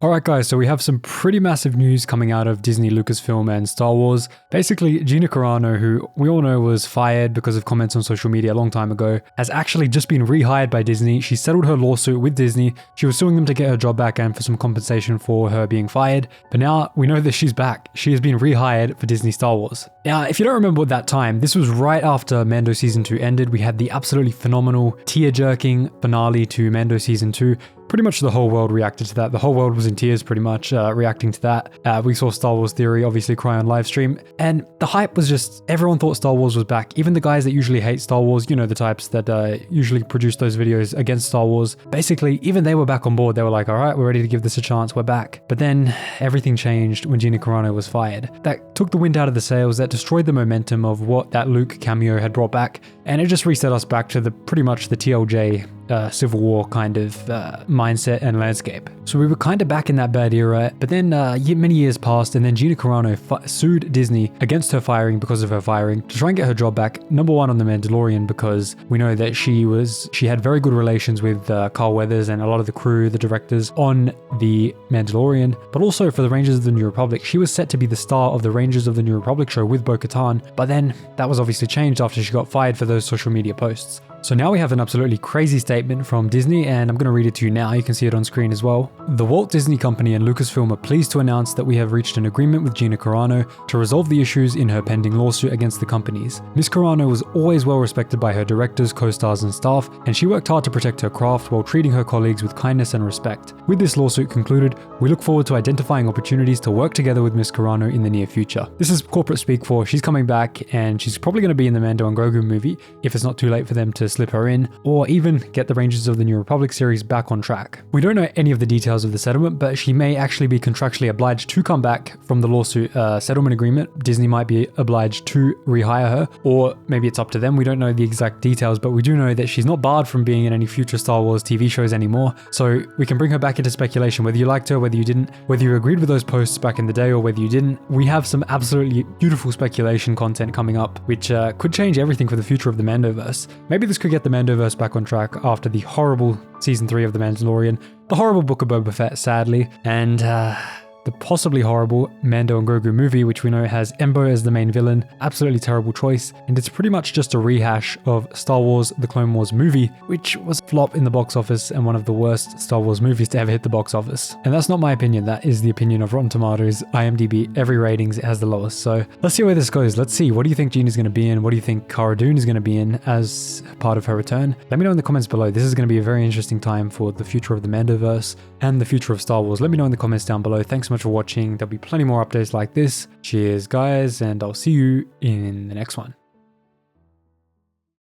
Alright guys, so we have some pretty massive news coming out of Disney, Lucasfilm and Star Wars. Basically, Gina Carano, who we all know was fired because of comments on social media a long time ago, has actually just been rehired by Disney. She settled her lawsuit with Disney. She was suing them to get her job back and for some compensation for her being fired. But now we know that she's back. She has been rehired for Disney Star Wars. Now, if you don't remember at that time, this was right after Mando Season 2 ended. We had the absolutely phenomenal, tear-jerking finale to Mando Season 2. Pretty much the whole world reacted to that. The whole world was in tears pretty much reacting to that. We saw Star Wars Theory obviously cry on live stream, and the hype was just, everyone thought Star Wars was back. Even the guys that usually hate Star Wars, you know, the types that usually produce those videos against Star Wars, basically even they were back on board. They were like, all right, we're ready to give this a chance, we're back. But then everything changed when Gina Carano was fired. That took the wind out of the sails, that destroyed the momentum of what that Luke cameo had brought back, and it just reset us back to the pretty much the TLJ Civil War kind of mindset and landscape. So we were kind of back in that bad era, but then many years passed, and then Gina Carano sued Disney against her firing because of her firing to try and get her job back. Number one on The Mandalorian, because we know that she had very good relations with Carl Weathers and a lot of the crew, the directors on The Mandalorian, but also for the Rangers of the New Republic. She was set to be the star of the Rangers of the New Republic show with Bo-Katan, but then that was obviously changed after she got fired for those social media posts. So now we have an absolutely crazy statement from Disney, and I'm going to read it to you now. You can see it on screen as well. The Walt Disney Company and Lucasfilm are pleased to announce that we have reached an agreement with Gina Carano to resolve the issues in her pending lawsuit against the companies. Ms. Carano was always well respected by her directors, co-stars and staff, and she worked hard to protect her craft while treating her colleagues with kindness and respect. With this lawsuit concluded, we look forward to identifying opportunities to work together with Ms. Carano in the near future. This is corporate speak for she's coming back, and she's probably going to be in the Mando and Grogu movie if it's not too late for them to slip her in, or even get the Rangers of the New Republic series back on track. We don't know any of the details of the settlement, but she may actually be contractually obliged to come back from the lawsuit settlement agreement. Disney might be obliged to rehire her, or maybe it's up to them. We don't know the exact details, but we do know that she's not barred from being in any future Star Wars TV shows anymore, so we can bring her back into speculation, whether you liked her, whether you didn't, whether you agreed with those posts back in the day or whether you didn't. We have some absolutely beautiful speculation content coming up, which could change everything for the future of the Mandoverse. Maybe this could get the Mandoverse back on track after the horrible Season 3 of The Mandalorian, the horrible Book of Boba Fett, sadly, and the possibly horrible Mando and Grogu movie, which we know has Embo as the main villain. Absolutely terrible choice, and it's pretty much just a rehash of Star Wars The Clone Wars movie, which was a flop in the box office and one of the worst Star Wars movies to ever hit the box office. And that's not my opinion, that is the opinion of Rotten Tomatoes, IMDb, every ratings it has the lowest. So let's see where this goes. Let's see, what do you think Gina's going to be in? What do you think Cara Dune is going to be in as part of her return? Let me know in the comments below. This is going to be a very interesting time for the future of the Mandoverse and the future of Star Wars. Let me know in the comments down below. Thanks so much for watching. There'll be plenty more updates like this. Cheers guys, and I'll see you in the next one.